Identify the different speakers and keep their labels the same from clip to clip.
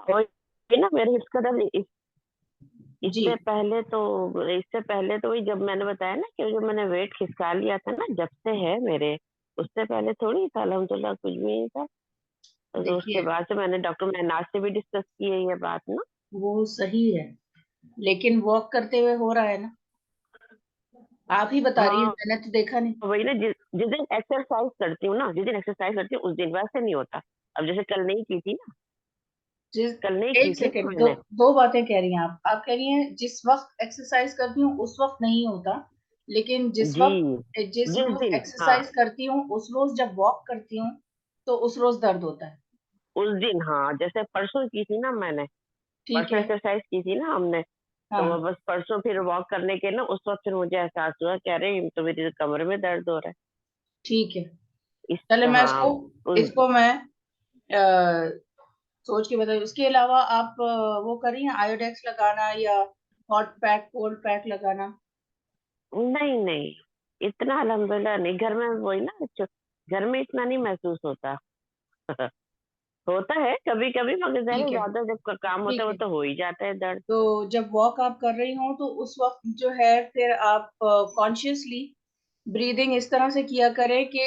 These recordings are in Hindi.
Speaker 1: और ये ना मेरे हिप्स का दर्द
Speaker 2: जी।
Speaker 1: इससे पहले तो वही जब मैंने बताया ना कि जब मैंने वेट खिसका लिया था ना, जब से है मेरे। उससे पहले थोड़ी था, अल्हम्दुलिल्लाह कुछ भी नहीं था। तो उसके
Speaker 2: देखिए,
Speaker 1: बाद से मैंने डॉक्टर मैनाज से भी डिस्कस की है ये बात ना।
Speaker 2: वो सही है, लेकिन वॉक करते हुए हो रहा है ना? आप ही बता रही है,
Speaker 1: हाँ,
Speaker 2: मैंने तो देखा नहीं।
Speaker 1: वही ना, जिस दिन एक्सरसाइज करती हूँ ना, जिस दिन एक्सरसाइज करती हूँ उस दिन वैसे नहीं होता। अब जैसे कल नहीं की थी ना,
Speaker 2: जिस
Speaker 1: कल नहीं की
Speaker 2: एक
Speaker 1: थी ना
Speaker 2: सेकंड, दो
Speaker 1: मैंने।
Speaker 2: दो बातें कह रही हैं आप कह रही हैं जिस वक्त एक्सरसाइज करती हूँ उस वक्त नहीं होता, लेकिन
Speaker 1: जी,
Speaker 2: जिस
Speaker 1: जिस
Speaker 2: रोज
Speaker 1: दिन, हाँ,
Speaker 2: एक्सरसाइज करती हूँ उस रोज जब वॉक करती हूँ तो उस रोज दर्द होता है।
Speaker 1: उस दिन, हाँ, जैसे परसों की थी ना मैंने।
Speaker 2: ठीक
Speaker 1: परसों
Speaker 2: है।
Speaker 1: एक्सरसाइज की थी ना हमने। तो वो
Speaker 2: हाँ।
Speaker 1: बस परसों फिर वॉक करने के ना, उस वक्त फिर मुझे एहसास हुआ, कह रहे तो मेरी कमर में दर्द हो रहा है।
Speaker 2: ठीक है।
Speaker 1: इस
Speaker 2: चले, मैं
Speaker 1: हाँ,
Speaker 2: इसको
Speaker 1: उस
Speaker 2: इसको मैं सोच के बताइए। उसके अलावा आप वो करिए, आयोडेक्स लगाना या हॉट पैक कोल्ड पैक लगाना।
Speaker 1: नहीं नहीं, इतना अल्हम्दुलिल्लाह नहीं, घर में वही ना, घर में इतना नहीं महसूस होता। होता है कभी कभी, मगर
Speaker 2: ठीक है।
Speaker 1: ज्यादा जब काम होता है
Speaker 2: ठीक
Speaker 1: वो
Speaker 2: है।
Speaker 1: तो हो ही जाता है दर्द।
Speaker 2: तो जब वॉक आप कर रही हो तो उस वक्त जो है फिर आप कॉन्शियसली ब्रीदिंग इस तरह से किया करें कि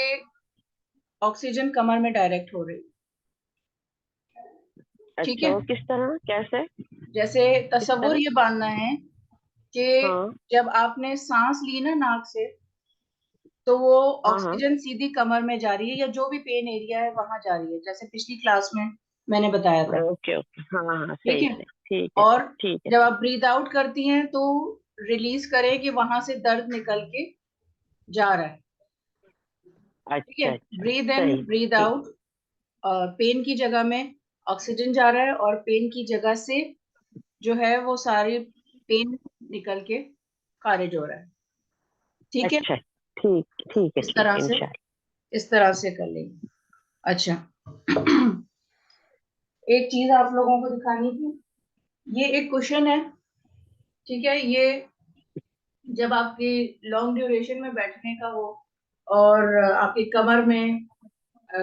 Speaker 2: ऑक्सीजन कमर में डायरेक्ट हो रही। ठीक
Speaker 1: अच्छा,
Speaker 2: है।
Speaker 1: वो किस तरह, कैसे?
Speaker 2: जैसे
Speaker 1: किस
Speaker 2: तसव्वुर
Speaker 1: तरह?
Speaker 2: ये बांधना है कि
Speaker 1: हाँ
Speaker 2: जब आपने सांस ली ना नाक से, तो वो
Speaker 1: हाँ हाँ।
Speaker 2: ऑक्सीजन सीधी कमर में जा रही है या जो भी पेन एरिया है वहां जा रही है, जैसे पिछली क्लास में मैंने बताया था।
Speaker 1: ओके ओके, हाँ हाँ,
Speaker 2: ठीक
Speaker 1: सही
Speaker 2: है।
Speaker 1: सही। ठीक है,
Speaker 2: और
Speaker 1: ठीक है,
Speaker 2: जब
Speaker 1: ठीक।
Speaker 2: आप ब्रीथ आउट करती हैं तो रिलीज करें कि वहां से दर्द निकल के जा रहा है। ठीक है।
Speaker 1: अच्छा अच्छा,
Speaker 2: ब्रीद इन
Speaker 1: सही,
Speaker 2: ब्रीद
Speaker 1: ठीक।
Speaker 2: आउट। पेन की जगह में ऑक्सीजन जा रहा है और पेन की जगह से जो है वो सारी पेन निकल के खारिज हो रहा है। ठीक है।
Speaker 1: अच्छा, ठीक ठीक है,
Speaker 2: इस
Speaker 1: ठीक
Speaker 2: तरह
Speaker 1: है,
Speaker 2: से
Speaker 1: इंशाल्लाह।
Speaker 2: इस तरह से कर लेंगे। अच्छा। एक चीज आप लोगों को दिखानी थी। ये एक क्वेश्चन है। ठीक है। ये जब आपकी लॉन्ग ड्यूरेशन में बैठने का हो और आपकी कमर में अ,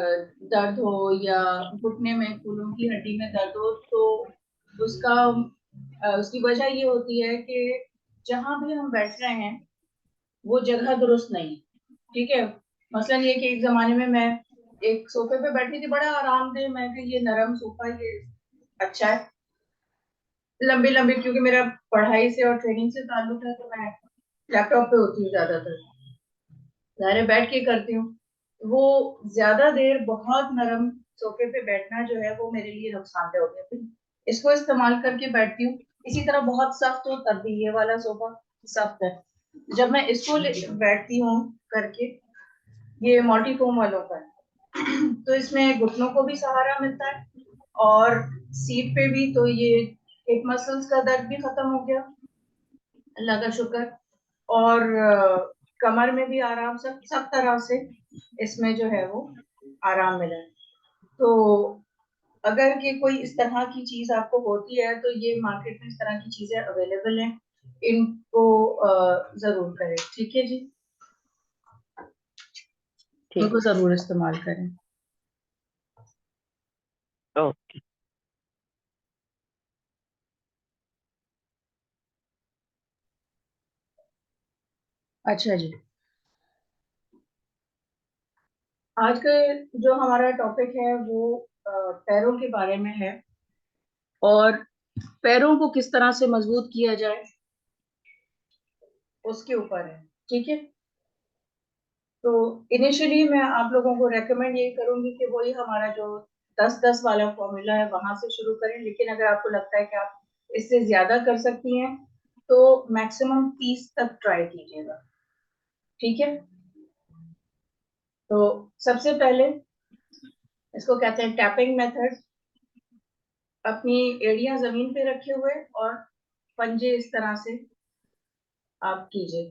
Speaker 2: दर्द हो या घुटने में फूलों की हड्डी में दर्द हो, तो उसका उसकी वजह ये होती है कि जहां भी हम बैठ रहे हैं वो जगह दुरुस्त नहीं है। ठीक है। मसलन ये कि एक जमाने में मैं एक सोफे पे बैठी थी, बड़ा आरामदेह, मैं कि ये नरम सोफा, ये अच्छा है, लंबी लंबी, क्योंकि मेरा पढ़ाई से और ट्रेनिंग से ताल्लुक है तो मैं लैपटॉप पे होती हूँ ज्यादातर, ज़ाहिर है बैठ के करती हूँ। वो ज्यादा देर बहुत नरम सोफे पे बैठना जो है वो मेरे लिए नुकसानदेह हो गया। फिर इसको इस्तेमाल करके बैठती हूँ। इसी तरह बहुत सख्त हो तब भी, ये वाला सोफा सख्त है, जब मैं इसको बैठती हूँ करके, ये मोटी फोम वालों का है, तो इसमें घुटनों को भी सहारा मिलता है और सीट पे भी, तो ये हिप मसल्स का दर्द भी खत्म हो गया, अल्लाह का शुक्र। और कमर में भी आराम, सब तरह से इसमें जो है वो आराम मिला है। तो अगर कि कोई इस तरह की चीज आपको होती है तो ये मार्केट में इस तरह की चीजें अवेलेबल हैं, इनको जरूर करें। ठीक है जी।
Speaker 1: ठीक।
Speaker 2: इनको जरूर इस्तेमाल करें।
Speaker 1: ओके।
Speaker 2: अच्छा जी। आज का जो हमारा टॉपिक है वो पैरों के बारे में है, और पैरों को किस तरह से मजबूत किया जाए उसके ऊपर है। ठीक है। तो इनिशियली मैं आप लोगों को रेकमेंड यही करूंगी कि वही हमारा जो 10-10 वाला फॉर्मूला है वहां से शुरू करें, लेकिन अगर आपको लगता है कि आप इससे ज्यादा कर सकती हैं तो मैक्सिमम 30 तक ट्राई कीजिएगा। ठीक है। तो सबसे पहले इसको कहते हैं टैपिंग मेथड। अपनी एड़ियां जमीन पे रखे हुए और पंजे इस तरह से आप कीजिए।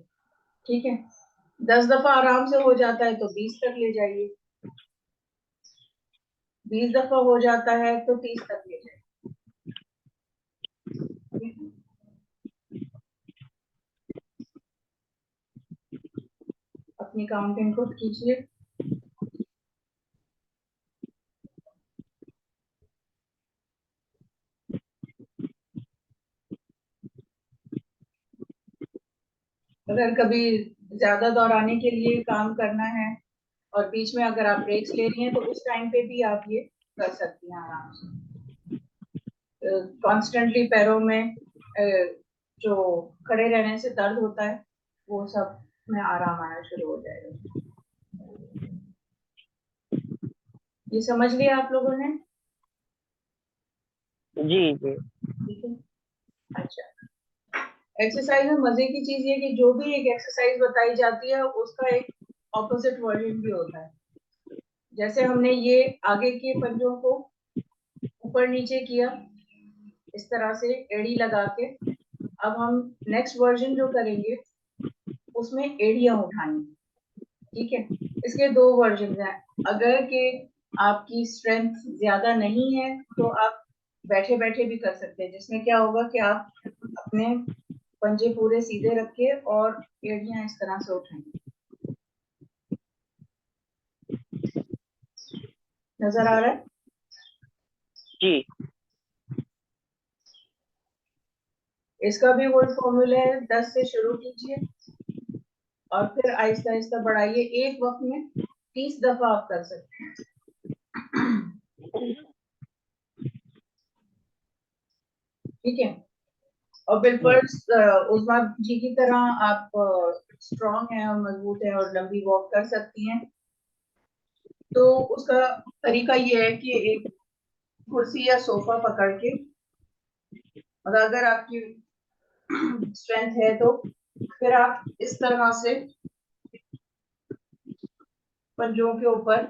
Speaker 2: ठीक है। 10 दफा आराम से हो जाता है तो 20 तक ले जाइए, 20 दफा हो जाता है तो 30 तक ले जाइए। ठीक है? अपनी काउंटिंग खुद कीजिए। अगर कभी ज्यादा दोहराने के लिए काम करना है और बीच में अगर आप ब्रेक्स ले रही हैं तो उस टाइम पे भी आप ये कर सकती हैं आराम से। कॉन्स्टेंटली पैरों में जो खड़े रहने से दर्द होता है वो सब में आराम आना शुरू हो जाएगा। ये समझ लिया आप लोगों ने?
Speaker 1: जी जी।
Speaker 2: ठीक है। अच्छा, एक्सरसाइज में मजे की चीज ये कि जो भी एक एक्सरसाइज बताई जाती है उसका एक ऑपोजिट वर्जन भी होता है। जैसे हमने ये आगे के पंजों को ऊपर नीचे किया इस तरह से एड़ी लगा के, अब हम नेक्स्ट वर्जन जो करेंगे उसमें एड़ियां उठानी। ठीक है, इसके दो वर्जन हैं। अगर के आपकी स्ट्रेंथ ज्यादा नहीं है तो आप बैठे बैठे भी कर सकते हैं, जिसमें क्या होगा कि आप अपने पंजे पूरे सीधे रखे और एड़ियां इस तरह से उठाएंगे। नजर आ रहा है?
Speaker 1: जी।
Speaker 2: इसका भी वही फॉर्मूला है, 10 से शुरू कीजिए और फिर आहिस्ता आहिस्ता बढ़ाइए। एक वक्त में 30 दफा आप कर सकते हैं। ठीक है, और बिल्कुल उस्मा जी की तरह आप स्ट्रांग हैं और मजबूत हैं और लंबी वॉक कर सकती हैं। तो उसका तरीका ये है कि एक कुर्सी या सोफा पकड़ के, और अगर आपकी स्ट्रेंथ है तो फिर आप इस तरह से पंजों के ऊपर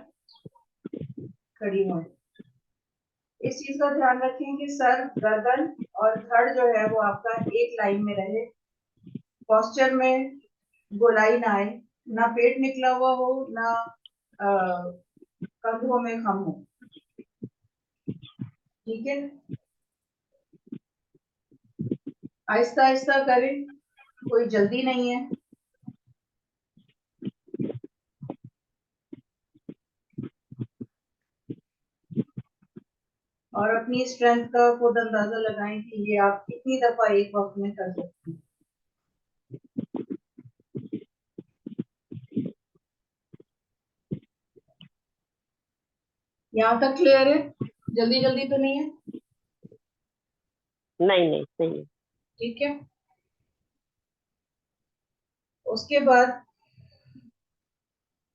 Speaker 2: खड़ी हों। इस चीज का ध्यान रखें कि सर, गर्दन और धड़ जो है वो आपका एक लाइन में रहे। पोस्चर में गोलाई ना आए, ना पेट निकला हुआ हो, ना कंधों में खम हो। ठीक है, आहिस्ता आहिस्ता करें, कोई जल्दी नहीं है। और अपनी स्ट्रेंथ का खुद अंदाजा लगाएं कि ये आप कितनी दफा एक वक्त में कर सकते हैं। यहाँ तक क्लियर है? जल्दी जल्दी तो नहीं है?
Speaker 1: नहीं नहीं, सही है।
Speaker 2: ठीक है, उसके बाद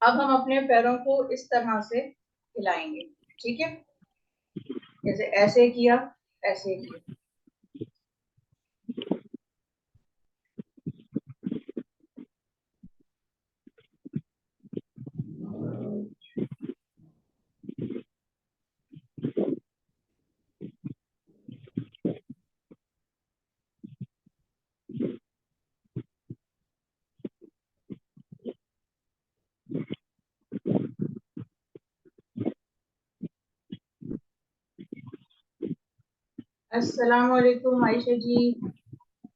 Speaker 2: अब हम अपने पैरों को इस तरह से हिलाएंगे। ठीक है, जैसे ऐसे किया, ऐसे किया। अस्सलाम वालेकुम आयशा जी।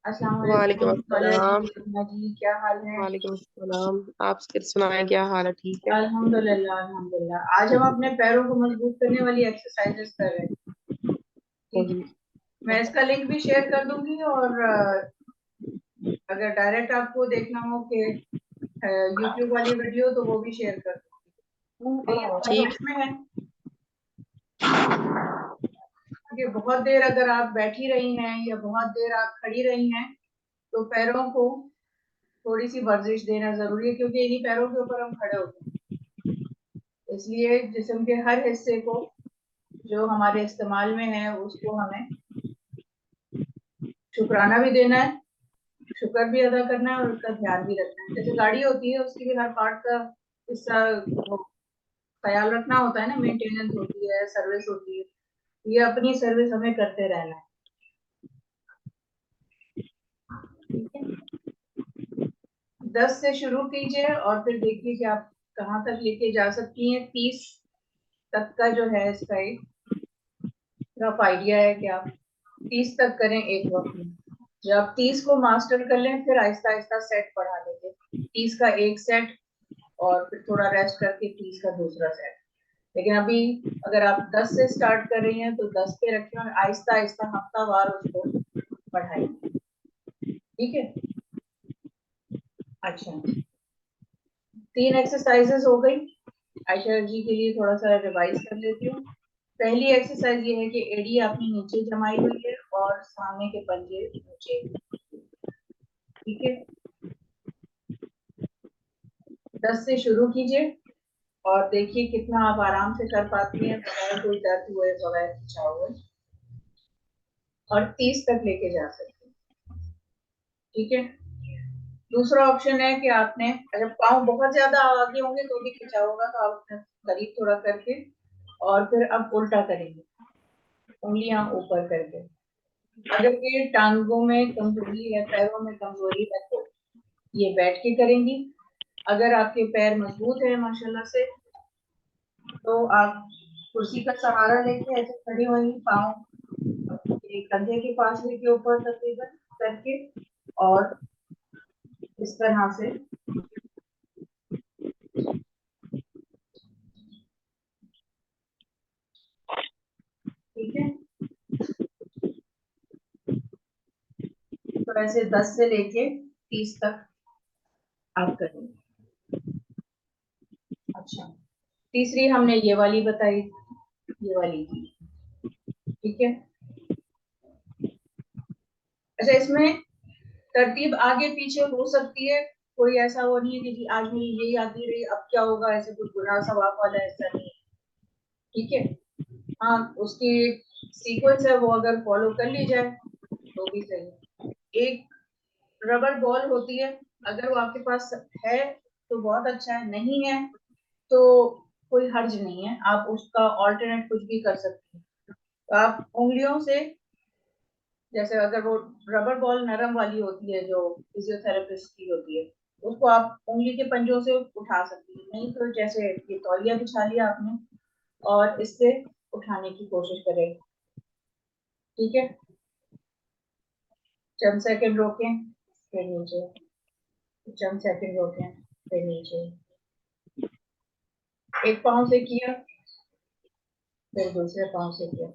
Speaker 2: अस्सलाम
Speaker 3: वालेकुम
Speaker 2: वालेकुम सालिया
Speaker 3: अस्सलाम।
Speaker 2: जी, रहीमा जी, क्या हाल है?
Speaker 3: वालेकुम अस्सलाम। आप फिर सुनाए, क्या हाल है? ठीक है।
Speaker 2: अल्हम्दुलिल्लाह अल्हम्दुलिल्लाह। आज हम अपने पैरों को मजबूत करने वाली एक्सरसाइजेस कर रहे हैं। ठीक है, मैं इसका लिंक भी शेयर कर दूंगी, और अगर डायरेक्ट आपको देखना हो कि यूट्यूब वाली वीडियो तो वो भी शेयर कर दूंगी। ये
Speaker 3: ठीक।
Speaker 2: इसमें है कि बहुत देर अगर आप बैठी रही हैं या बहुत देर आप खड़ी रही हैं तो पैरों को थोड़ी सी वर्जिश देना जरूरी है, क्योंकि इन्हीं पैरों के ऊपर हम खड़े होते हैं। इसलिए जिस्म के हर हिस्से को जो हमारे इस्तेमाल में है उसको हमें शुक्राना भी देना है, शुक्र भी अदा करना है और उसका ध्यान भी रखना है। जैसे गाड़ी होती है उसकी भी हर पार्ट का हिस्सा वो ख्याल रखना होता है ना, मेंटेनेंस होती है, सर्विस होती है। ये अपनी सर्विस हमें करते रहना है। ठीक है, 10 से शुरू कीजिए और फिर देखिए कि आप कहाँ तक लेके जा सकती हैं। 30 तक का जो है इसका एक रफ आइडिया है कि आप 30 तक करें एक वक्त में। जब आप 30 को मास्टर कर लें फिर आहिस्ता आहिस्ता सेट बढ़ा लेंगे। 30 का एक सेट और फिर थोड़ा रेस्ट करके 30 का दूसरा सेट। लेकिन अभी अगर आप 10 से स्टार्ट कर रही हैं तो 10 पे रखें और आहिस्ता आहिस्ता हफ्तावार उसको बढ़ाएंगे। ठीक है, अच्छा, 3 एक्सरसाइजेस हो गई। आयशा जी के लिए थोड़ा सा रिवाइज कर लेती हूँ। पहली एक्सरसाइज ये है कि एड़ी आपने नीचे जमाई हुई है और सामने के पंजे नीचे, ठीक है। 10 से शुरू कीजिए और देखिए कितना आप आराम से कर पाती हैं बगैर कोई दर्द हुए, बगैर खिंचाव हुए, और 30 तक लेके जा सकते हैं, ठीक है। दूसरा ऑप्शन है कि आपने अगर पाँव बहुत ज्यादा आगे होंगे तो भी खिंचाव होगा, तो आप अपने करीब थोड़ा करके और फिर अब उल्टा करेंगे, उंगलियां ऊपर करके। अगर ये टांगों में कमजोरी है, पैरों में कमजोरी है, तो ये बैठ के करेंगी। अगर आपके पैर मजबूत है माशाल्लाह से, तो आप कुर्सी का सहारा लेके ऐसे खड़ी होंगी, पाँव एक कंधे के पास लेके ऊपर तकरीबन करके, और इस तरह से, ठीक है। तो ऐसे 10 से लेके 30 तक आप करेंगे। अच्छा, तीसरी हमने ये वाली बताई, ये वाली की, ठीक है। अच्छा, इसमें तरतीब आगे पीछे हो सकती है, कोई ऐसा वो नहीं है कि जी आज मेरी यही आती रही अब क्या होगा, ऐसे कुछ गुनाह सवाब वाला ऐसा नहीं है, ठीक है। हाँ, उसकी सीक्वेंस है वो अगर फॉलो कर ली जाए तो भी सही है। एक रबर बॉल होती है, अगर वो आपके पास है तो बहुत अच्छा है, नहीं है तो कोई हर्ज नहीं है, आप उसका ऑल्टरनेट कुछ भी कर सकते हैं। तो आप उंगलियों से, जैसे अगर वो रबर बॉल नरम वाली होती है जो फिजियोथेरेपिस्ट की होती है, उसको आप उंगली के पंजों से उठा सकती है, नहीं तो जैसे ये तौलिया बिछा लिया आपने और इससे उठाने की कोशिश करें, ठीक है। चंद सेकंड रोकें, फिर नीचे, चंद सेकंड रोकें, फिर नीचे। एक पाँव से किया, फिर दूसरे पाँव से किया।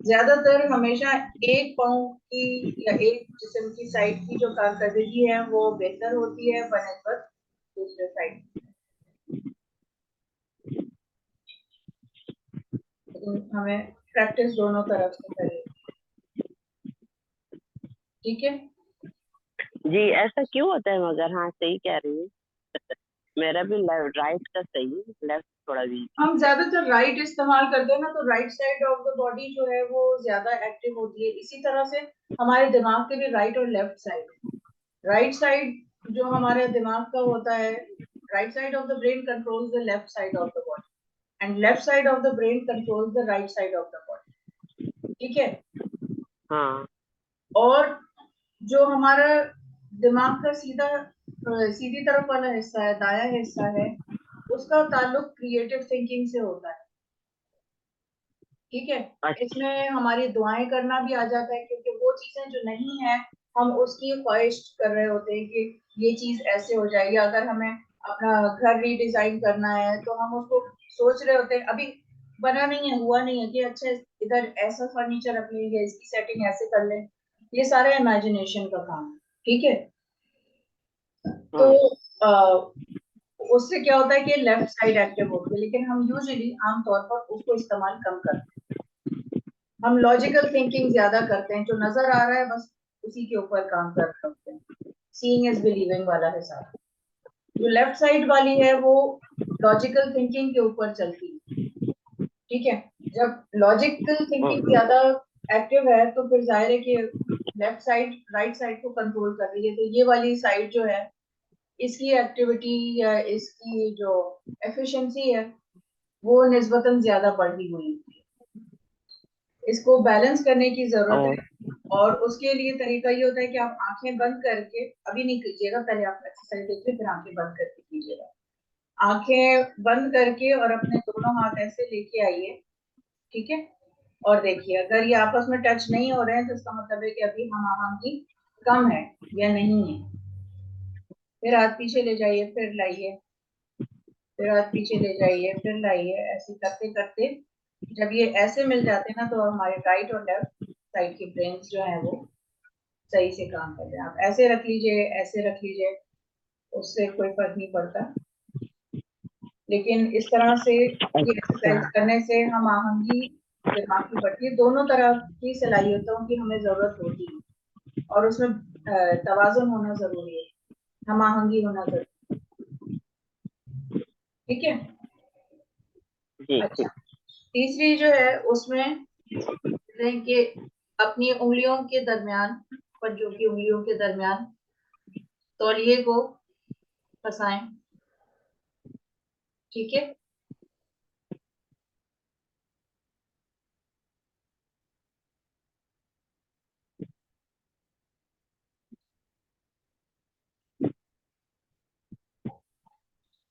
Speaker 2: ज्यादातर हमेशा एक पाँव की या एक जिस्म की साइड की जो कारकर्दगी है वो बेहतर होती है बनस्बत दूसरे साइड, लेकिन हमें प्रैक्टिस दोनों तरफ से करें, ठीक है।
Speaker 1: जी ऐसा क्यों होता है मगर? हाँ सही कह रही है। मेरा भी राइट का सही है, लेफ्ट थोड़ा वीक है।
Speaker 2: हम ज्यादातर राइट इस्तेमाल करते हैं ना, तो right side of the body जो है वो ज्यादा एक्टिव होती है। इसी तरह से हमारे दिमाग के भी राइट और लेफ्ट साइड, राइट साइड जो हमारे दिमाग का होता है, right side of the brain controls the left side of the body and left side of the brain controls the right side of the body, ठीक है।
Speaker 1: हाँ
Speaker 2: और जो हमारा दिमाग का सीधी तरफ वाला हिस्सा है, दाया हिस्सा है, उसका ताल्लुक क्रिएटिव थिंकिंग से होता है, ठीक है।
Speaker 1: अच्छा।
Speaker 2: इसमें हमारी दुआएं करना भी आ जाता है, क्योंकि वो चीजें जो नहीं है हम उसकी ख्वाहिश कर रहे होते हैं कि ये चीज ऐसे हो जाएगी। अगर हमें अपना घर रीडिजाइन करना है तो हम उसको सोच रहे होते हैं, अभी बना नहीं है, हुआ नहीं है, कि अच्छा इधर ऐसा फर्नीचर रख लेंगे, इसकी सेटिंग ऐसे कर लें। ये सारा इमेजिनेशन का काम है, ठीक है। तो
Speaker 1: हाँ
Speaker 2: उससे क्या होता है कि लेफ्ट साइड एक्टिव होती है, लेकिन हम यूजुअली आमतौर पर उसको इस्तेमाल कम करते हैं। हम लॉजिकल थिंकिंग ज्यादा करते हैं, जो नजर आ रहा है बस उसी के ऊपर काम कर रहे होते हैं, सीइंग इज बिलीविंग वाला हिसाब। जो लेफ्ट साइड वाली है वो लॉजिकल थिंकिंग के ऊपर चलती है, ठीक है। जब लॉजिकल
Speaker 1: हाँ
Speaker 2: थिंकिंग ज्यादा एक्टिव है तो फिर जाहिर है कि लेफ्ट साइड राइट साइड को कंट्रोल कर रही है, तो ये वाली साइड जो है इसकी एक्टिविटी या इसकी जो एफिशिएंसी है वो निस्बतन ज्यादा बढ़ी हुई है। इसको बैलेंस करने की जरूरत
Speaker 1: और
Speaker 2: है, और उसके लिए तरीका ये होता है कि आप आंखें बंद करके, अभी नहीं कीजिएगा, पहले आप एक्सरसाइज देखिए फिर आंखें बंद करके कीजिएगा। आंखें बंद करके और अपने दोनों हाथ ऐसे लेके आइए, ठीक है। और देखिए अगर ये आपस में टच नहीं हो रहे हैं तो इसका मतलब है कि अभी हम आवांगी कम है या नहीं है। फिर हाथ पीछे ले जाइए, फिर लाइए, फिर हाथ पीछे ले जाइए, फिर लाइए, ऐसे करते करते जब ये ऐसे मिल जाते हैं ना, तो हमारे राइट और लेफ्ट साइड के ब्रेन जो है वो सही से काम कर रहे हैं। आप ऐसे रख लीजिए, ऐसे रख लीजिए, उससे कोई फर्क नहीं पड़ता। लेकिन इस तरह से ये
Speaker 1: अच्छा।
Speaker 2: एक्सरसाइज करने से हम आहंगी दिमाग की बढ़ती है। दोनों तरह की सलाहियतों की हमें जरूरत होती है, और उसमें तवाजुन होना जरूरी है, हम आहंगी होना जरूरी। ठीक है।
Speaker 1: जी।
Speaker 2: अच्छा, तीसरी जो है उसमें कि अपनी उंगलियों के दरमियान, पंजों की उंगलियों के दरमियान तौलिए को फंसाएं। ठीक है।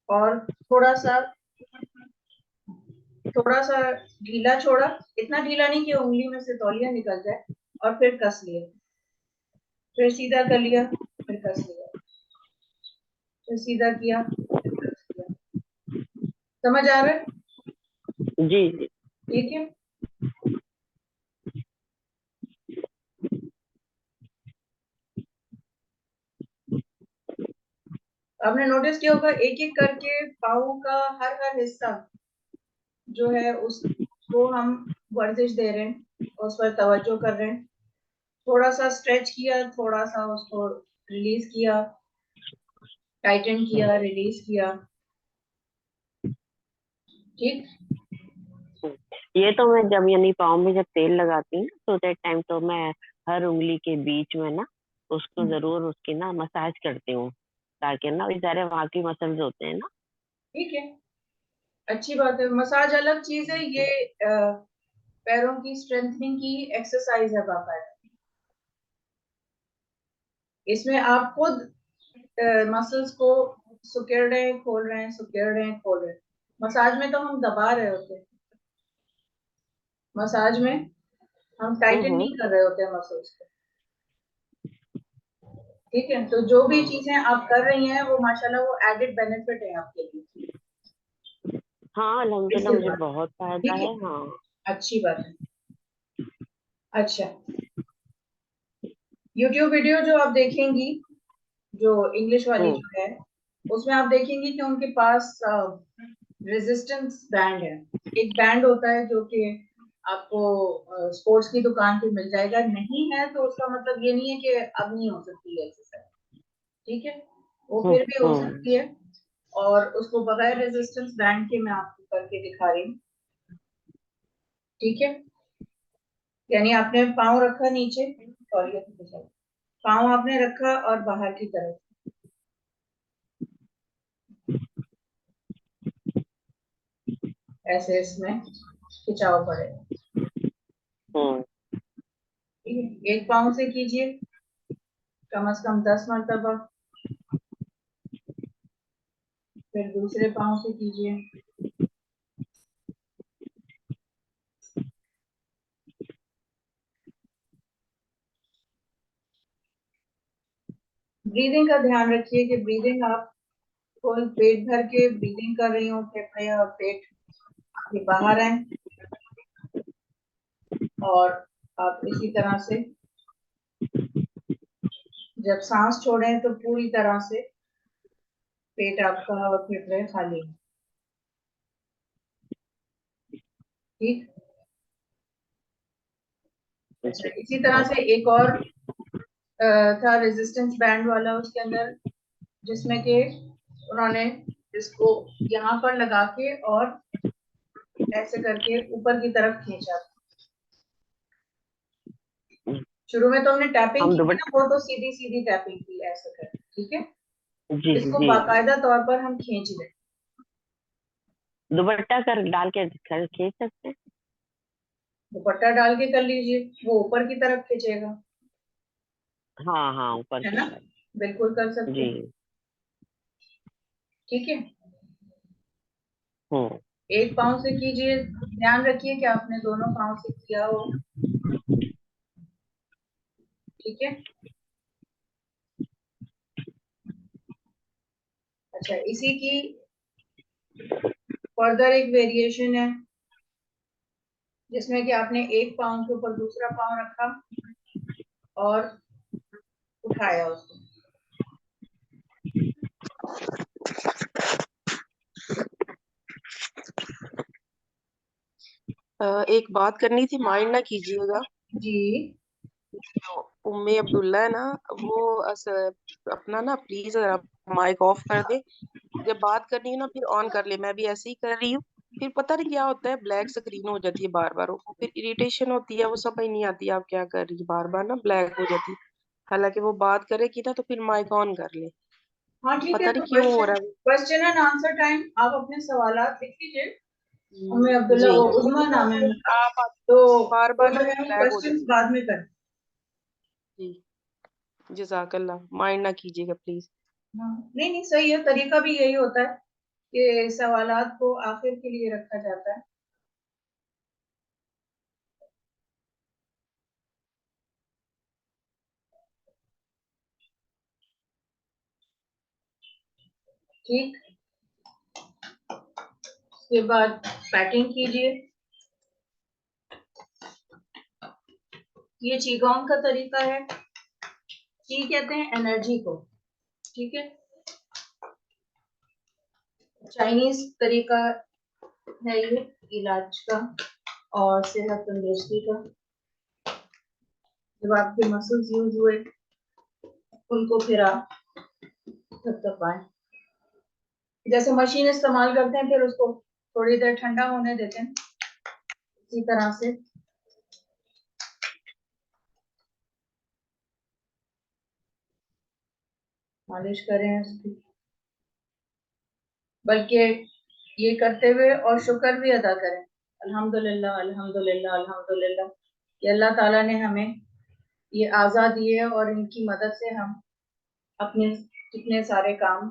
Speaker 2: और थोड़ा सा ढीला छोड़ा, इतना ढीला नहीं कि उंगली में से तौलिया निकल जाए, और फिर कस लिया, फिर सीधा कर लिया, फिर कस लिया, फिर सीधा किया, फिर कस लिया। समझ आ रहा है?
Speaker 1: जी जी।
Speaker 2: ठीक है। आपने नोटिस किया होगा एक एक करके पाँव का हर हर हिस्सा जो है उसको हम वर्जिश दे रहे हैं, उस पर तवज्जो कर रहे हैं। थोड़ा सा स्ट्रेच किया, थोड़ा सा उसको रिलीज किया, टाइटन किया, रिलीज किया। ठीक।
Speaker 1: ये तो मैं जब यानी पाँव में जब तेल लगाती हूँ तो दैट टाइम तो मैं हर उंगली के बीच में ना उसको जरूर उसकी ना मसाज करती हूँ, ताकि ना बेचारे वहाँ की मसल्स होते हैं ना।
Speaker 2: ठीक है, अच्छी बात है। मसाज अलग चीज है, ये पैरों की स्ट्रेंथनिंग की एक्सरसाइज है बाकायदा। इसमें आप खुद मसल्स को सुकेड़ रहे हैं, खोल रहे हैं, सुकेड़ रहे हैं, खोल रहे हैं। मसाज में तो हम दबा रहे होते हैं, मसाज में हम टाइटन
Speaker 1: हम्म।
Speaker 2: नहीं कर रहे होते हैं मसल्स को। ठीक है, तो जो भी
Speaker 1: हाँ
Speaker 2: चीजें आप कर रही हैं वो माशाल्लाह वो एडेड बेनिफिट है आपके लिए।
Speaker 1: हाँ, अल्हम्दुलिल्लाह
Speaker 2: इससे
Speaker 1: मुझे
Speaker 2: बात।
Speaker 1: बहुत फायदा
Speaker 2: ठीक है,
Speaker 1: है। हाँ।
Speaker 2: अच्छी बात है। अच्छा, यूट्यूब वीडियो जो आप देखेंगी, जो इंग्लिश वाली
Speaker 1: हम्म
Speaker 2: जो है, उसमें आप देखेंगी कि उनके पास रेजिस्टेंस बैंड है। एक बैंड होता है जो कि आपको स्पोर्ट्स की दुकान पे मिल जाएगा। नहीं है तो उसका मतलब ये नहीं है कि अब नहीं हो सकती है एक्सरसाइज। ठीक है, वो
Speaker 1: हम्म
Speaker 2: फिर भी हो
Speaker 1: हम्म
Speaker 2: सकती है। और उसको बगैर रेजिस्टेंस बैंड के मैं आपको करके दिखा रही हूँ। ठीक है, यानी आपने पाँव रखा नीचे, सॉरी पाँव आपने रखा और बाहर की तरफ ऐसे इसमें खिंचाव पड़ेगा।
Speaker 1: हम्म।
Speaker 2: ठीक है, एक पाँव से कीजिए कम से कम 10 मरतबा, फिर दूसरे पाँव से कीजिए। ब्रीदिंग का ध्यान रखिए कि ब्रीदिंग आप फुल पेट भर के ब्रीदिंग कर रही हो, फेफड़े और पेट के बाहर आए, और आप इसी तरह से जब सांस छोड़ें तो पूरी तरह से पेट आपका और फेफड़े खाली हैं। ठीक। अच्छा,
Speaker 1: जी।
Speaker 2: इसी तरह से एक और था रेजिस्टेंस बैंड वाला उसके अंदर, जिसमें कि उन्होंने इसको यहाँ पर लगा के और ऐसे करके ऊपर की तरफ खींचा। शुरू में तो हमने टैपिंग
Speaker 1: हम
Speaker 2: की थी ना,
Speaker 1: दुपट्टा।
Speaker 2: वो तो सीधी सीधी टैपिंग थी ऐसे कर। ठीक है,
Speaker 1: जी
Speaker 2: इसको
Speaker 1: जी।
Speaker 2: बाकायदा तौर पर हम खींच लें।
Speaker 1: दुपट्टा कर डाल के खींच सकते हैं।
Speaker 2: दुपट्टा डाल के कर लीजिए, वो ऊपर की तरफ खींचेगा।
Speaker 1: हाँ हाँ, ऊपर
Speaker 2: है
Speaker 1: की
Speaker 2: ना,
Speaker 1: तरफ।
Speaker 2: बिल्कुल कर सकते हैं।
Speaker 1: जी।
Speaker 2: ठीक है,
Speaker 1: हम्म
Speaker 2: एक पाँव से कीजिए, ध्यान रखिए कि आपने दोनों पाँव से किया हो। ठीक है। अच्छा, इसी की फर्दर एक वेरिएशन है, जिसमें कि आपने एक पाँव के ऊपर दूसरा पाँव रखा और बैठाया उसको।
Speaker 3: एक बात करनी थी, माइंड ना कीजिएगा।
Speaker 2: जी।
Speaker 3: जो उम्मे अब्दुल्ला है ना, वो अपना ना प्लीज माइक ऑफ कर दे। जब बात करनी है ना फिर ऑन कर ले। मैं भी ऐसे ही कर रही हूँ। फिर पता नहीं क्या होता है, ब्लैक स्क्रीन हो जाती है बार बार, वो फिर इरिटेशन होती है, वो समझ नहीं आती आप क्या कर रही है, बार बार ना ब्लैक हो जाती है। हालांकि वो बात करेगी ना तो फिर माइक ऑन कर ले।
Speaker 2: हाँ ठीक है,
Speaker 3: पता
Speaker 2: तो
Speaker 3: नहीं क्यों हो रहा
Speaker 2: क्वेश्चन एंड आंसर टाइम, आप अपने सवालात लिख लीजिए। उम्मे
Speaker 3: है।
Speaker 2: अब्दुल्ला,
Speaker 3: जी
Speaker 2: वो उज़मा नाम है उनका।
Speaker 3: आप
Speaker 2: तो
Speaker 3: बार
Speaker 2: वो
Speaker 3: बार
Speaker 2: जो
Speaker 3: ना
Speaker 2: है हम
Speaker 3: ब्लैक हो
Speaker 2: क्वेश्चंस
Speaker 3: जाती
Speaker 2: बाद में करें।
Speaker 3: है। जी जजाकल्ला, माइंड ना कीजिएगा प्लीज।
Speaker 2: हाँ नहीं नहीं, सही है, तरीका भी यही होता है कि सवालात को आखिर के लिए रखा जाता है। ठीक, उसके बाद पैटिंग कीजिए। ये चीगोंग का तरीका है। ची कहते हैं एनर्जी को, ठीक है। चाइनीज तरीका है ये इलाज का और सेहत तंदुरुस्ती का। जब आपके मसल्स यूज हुए, उनको फिर आप थपथपाएं। जैसे मशीन इस्तेमाल करते हैं, फिर उसको थोड़ी देर ठंडा होने देते हैं, इसी तरह से मालिश करें उसकी। बल्कि ये करते हुए और शुक्र भी अदा करें, अल्हम्दुलिल्लाह अल्हम्दुलिल्लाह अल्हम्दुलिल्लाह, कि अल्लाह ताला ने हमें ये आज़ाद दिए है और इनकी मदद से हम अपने कितने सारे काम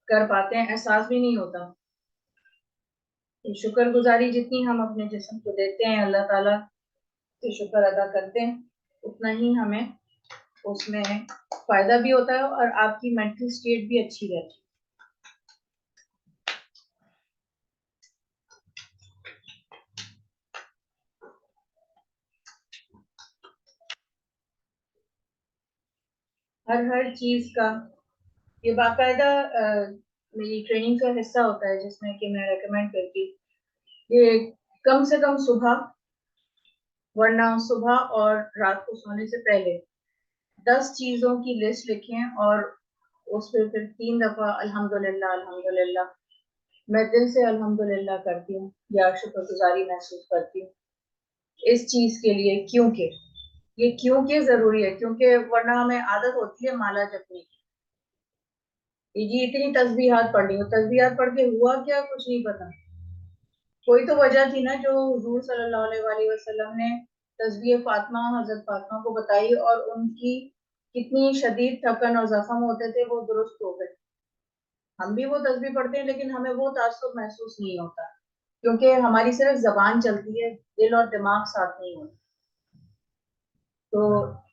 Speaker 2: कर पाते हैं, एहसास भी नहीं होता। तो शुक्रगुजारी जितनी हम अपने जिस्म को देते हैं, अल्लाह ताला से शुक्र अदा करते हैं, उतना ही हमें उसमें फायदा भी होता है और आपकी मेंटल स्टेट भी अच्छी रहती है। हर चीज का ये बाकायदा मेरी ट्रेनिंग का हिस्सा होता है, जिसमें कि मैं रेकमेंड करती हूँ ये कम से कम सुबह, वरना सुबह और रात को सोने से पहले 10 चीजों की लिस्ट लिखें और उस पर फिर 3 दफा अल्हम्दुलिल्लाह अल्हम्दुलिल्लाह, मैं दिल से अल्हम्दुलिल्लाह करती हूँ या शुक्रगुजारी महसूस करती हूँ इस चीज के लिए। क्योंकि ये क्योंकि जरूरी है, क्योंकि वरना हमें आदत होती है माला जपने की। जी इतनी तस्बीहात पढ़ ली, तस्बीहात पढ़ के हुआ क्या, कुछ नहीं पता। कोई तो वजह थी ना जो हुजूर सल्लल्लाहु अलैहि वसल्लम ने तस्बीह फातिमा हजरत फातिमा को बताई और उनकी कितनी शदीद थकन और जख्म होते थे, वो दुरुस्त हो गए। हम भी वो तस्बीह पढ़ते हैं लेकिन हमें वो तासुर महसूस नहीं होता, क्योंकि हमारी सिर्फ जबान चलती है, दिल और दिमाग साथ नहीं होता। तो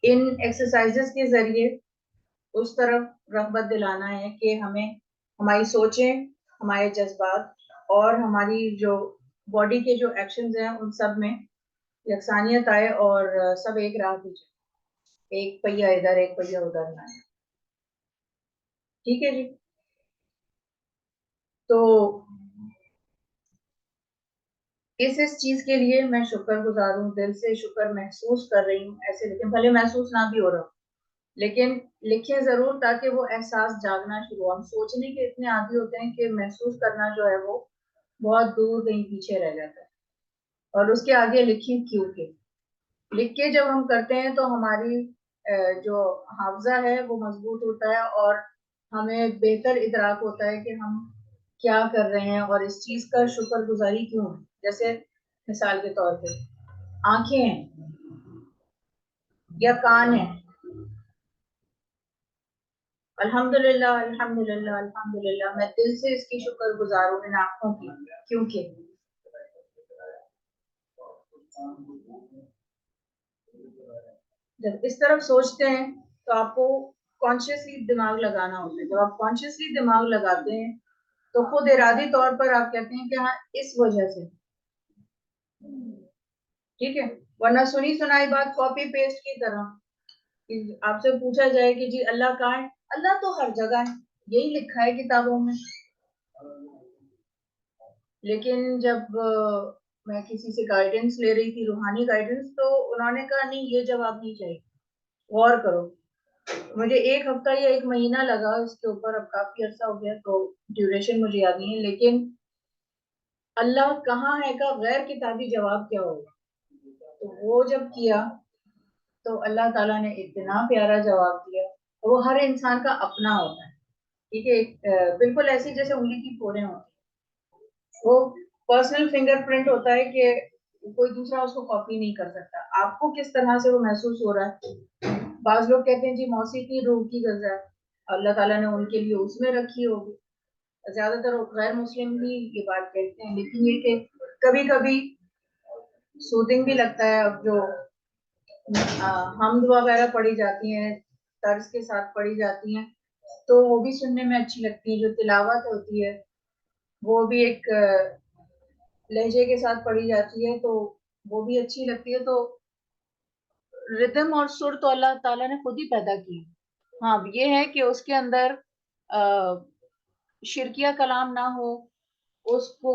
Speaker 2: इन एक्सरसाइजेस के जरिए उस तरफ रगबत दिलाना है कि हमें हमारी सोचें, हमारे जज्बात और हमारी जो बॉडी के जो एक्शंस हैं उन सब में यकसानियत आए और सब एक राह पे चले, एक पहिया इधर एक पहिया उधर ना आए। ठीक है जी। तो इस चीज के लिए मैं शुक्रगुजार हूँ, दिल से शुक्र महसूस कर रही हूँ ऐसे, लेकिन भले महसूस ना भी हो रहा हो, लेकिन लिखे जरूर ताकि वो एहसास जागना शुरू हो। हम सोचने के इतने आदी होते हैं कि महसूस करना जो है वो बहुत दूर कहीं पीछे रह जाता है। और उसके आगे लिखें क्यों के, लिख के जब हम करते हैं तो हमारी जो हाफजा है वो मजबूत होता है और हमें बेहतर इदराक होता है कि हम क्या कर रहे हैं और इस चीज का शुक्रगुजारी क्यों है। जैसे मिसाल के तौर पे आंखें हैं या कान है, अल्हम्दुलिल्लाह अल्हम्दुलिल्लाह अल्हम्दुलिल्लाह, मैं दिल से इसकी शुक्रगुजार हूँ इन आंखों की। क्योंकि जब इस तरफ सोचते हैं तो आपको कॉन्शियसली दिमाग लगाना होता है। जब आप कॉन्शियसली दिमाग लगाते हैं तो खुद इरादी तौर पर आप कहते हैं कि हाँ इस वजह से, ठीक है। वरना सुनी सुनाई बात कॉपी पेस्ट की तरह आपसे पूछा जाए कि जी अल्लाह कहाँ है, अल्लाह तो हर जगह है, यही लिखा है किताबों में। लेकिन जब मैं किसी से गाइडेंस ले रही थी, रूहानी गाइडेंस, तो उन्होंने कहा नहीं, ये जवाब नहीं चाहिए, गौर करो। मुझे 1 हफ्ता या 1 महीना लगा इसके ऊपर, अब काफी अर्सा हो गया तो ड्यूरेशन मुझे याद नहीं है, लेकिन अल्लाह कहाँ है का गैर किताबी जवाब क्या होगा। तो वो जब किया तो अल्लाह ताला ने इतना प्यारा जवाब दिया। वो हर इंसान का अपना होता है, ठीक है, बिल्कुल ऐसी जैसे उंगली की फोड़े होती, वो पर्सनल फिंगरप्रिंट होता है कि कोई दूसरा उसको कॉपी नहीं कर सकता। आपको किस तरह से वो महसूस हो रहा है, बाज लोग कहते हैं जी मौसीकी रूह की गज़ा, अल्लाह ताला ने उनके लिए उसमें रखी होगी। ज्यादातर गैर मुस्लिम भी ये बात कहते हैं, लेकिन ये कि कभी कभी सूदिंग भी लगता है। अब जो हमद वगैरह पढ़ी जाती हैं, तर्ज के साथ पढ़ी जाती हैं, तो वो भी सुनने में अच्छी लगती है। जो तिलावत होती है वो भी एक लहजे के साथ पढ़ी जाती है, तो वो भी अच्छी लगती है। तो रिदम और सुर तो अल्लाह ताला ने खुद ही पैदा की। हाँ, अब ये है कि उसके अंदर शिरकिया कलाम ना हो, उसको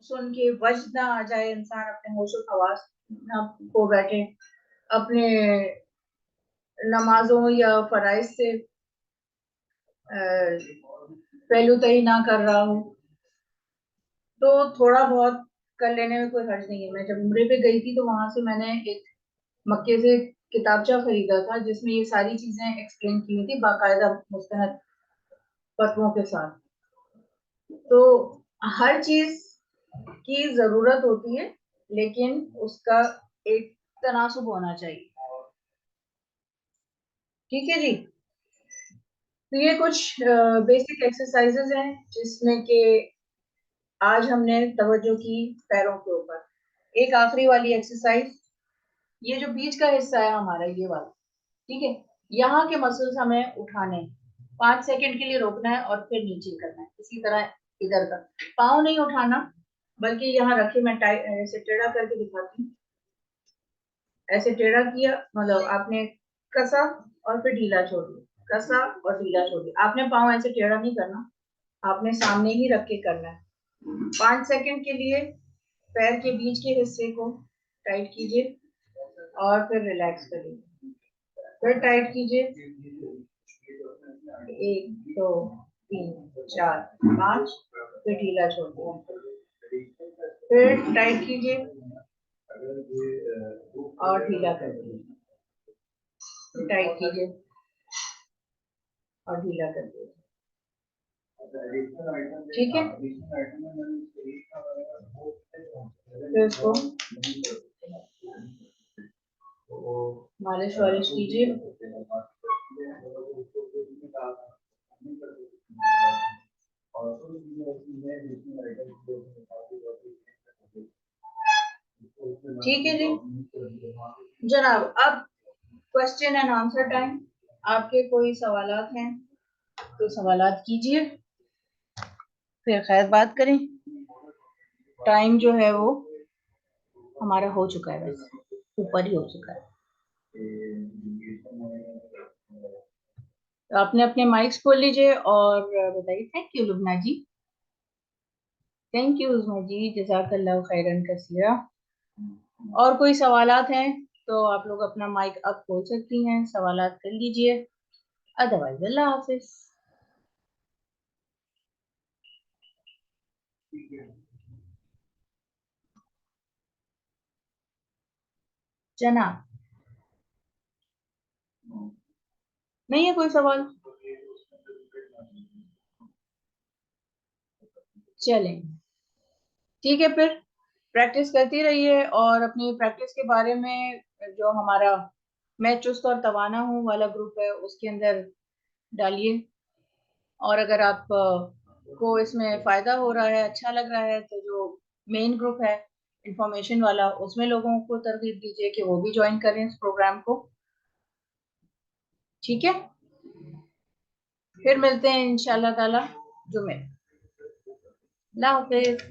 Speaker 2: सुन के वज्द ना आ जाए, इंसान अपने होशो हवास ना खो बैठे, अपने नमाजों या फराइज से पहलू तय ना कर रहा हूँ, तो थोड़ा बहुत कर लेने में कोई हर्ज नहीं है। मैं जब उम्रे पे गई थी तो वहां से मैंने एक मक्के से किताबचा खरीदा था जिसमें ये सारी चीजें एक्सप्लेन की हुई थी बाकायदा मुस्तनद फतवों के साथ। तो हर चीज की जरूरत होती है, लेकिन उसका एक तनासुब होना चाहिए। ठीक है जी। तो ये कुछ बेसिक एक्सरसाइजेज हैं जिसमें कि आज हमने तवज्जो की पैरों के ऊपर। एक आखिरी वाली एक्सरसाइज, ये जो बीच का हिस्सा है हमारा, ये वाला, ठीक है, यहाँ के मसल्स हमें उठाने हैं। 5 सेकंड के लिए रोकना है और फिर नीचे करना है। इसी तरह इधर का पाँव नहीं उठाना, बल्कि यहाँ रखे, मैं ऐसे टेढ़ा करके दिखाती हूँ। ऐसे टेढ़ा किया, मतलब आपने कसा और फिर ढीला छोड़ दिया, कसा और ढीला छोड़ दिया। आपने पाँव ऐसे टेढ़ा नहीं करना, आपने सामने ही रख के करना है। 5 सेकंड के लिए पैर के बीच के हिस्से को टाइट कीजिए और फिर रिलैक्स करिए, फिर टाइट कीजिए, 1 2 3 4 5, फिर ढीला छोड़ दिया, फिर टाइट कीजिए और ढीला कर दीजिए, टाइट कीजिए और ढीला कर दीजिए। ठीक है, फिर इसको मालिश वालिश कीजिए। ठीक है जी जनाब, अब क्वेश्चन एंड आंसर टाइम। आपके कोई सवालात हैं तो सवालात कीजिए, फिर खैर बात करें। टाइम जो है वो हमारा हो चुका है, वैसे ऊपर ही हो चुका है। तो आपने अपने माइक्स खोल लीजिए और बताइए। Thank you Lubna ji, thank you Uzma ji, जज़ाकल्लाह खैरन कसीरा। और कोई सवालात हैं तो आप लोग अपना माइक अब खोल सकती हैं, सवालात कर लीजिए। अदरवाइज अल्लाह हाफिज। जनाब, नहीं है कोई सवाल? चलें, ठीक है, फिर प्रैक्टिस करती रहिए और अपनी प्रैक्टिस के बारे में जो हमारा मैं चुस्त और तवाना हूँ वाला ग्रुप है उसके अंदर डालिए। और अगर आप को इसमें फायदा हो रहा है, अच्छा लग रहा है, तो जो मेन ग्रुप है इंफॉर्मेशन वाला, उसमें लोगों को तरगीब दीजिए कि वो भी ज्वाइन करें इस प्रोग्राम को। ठीक है, फिर मिलते हैं इंशाल्लाह ताला जुमे। अल्लाह हाफिज।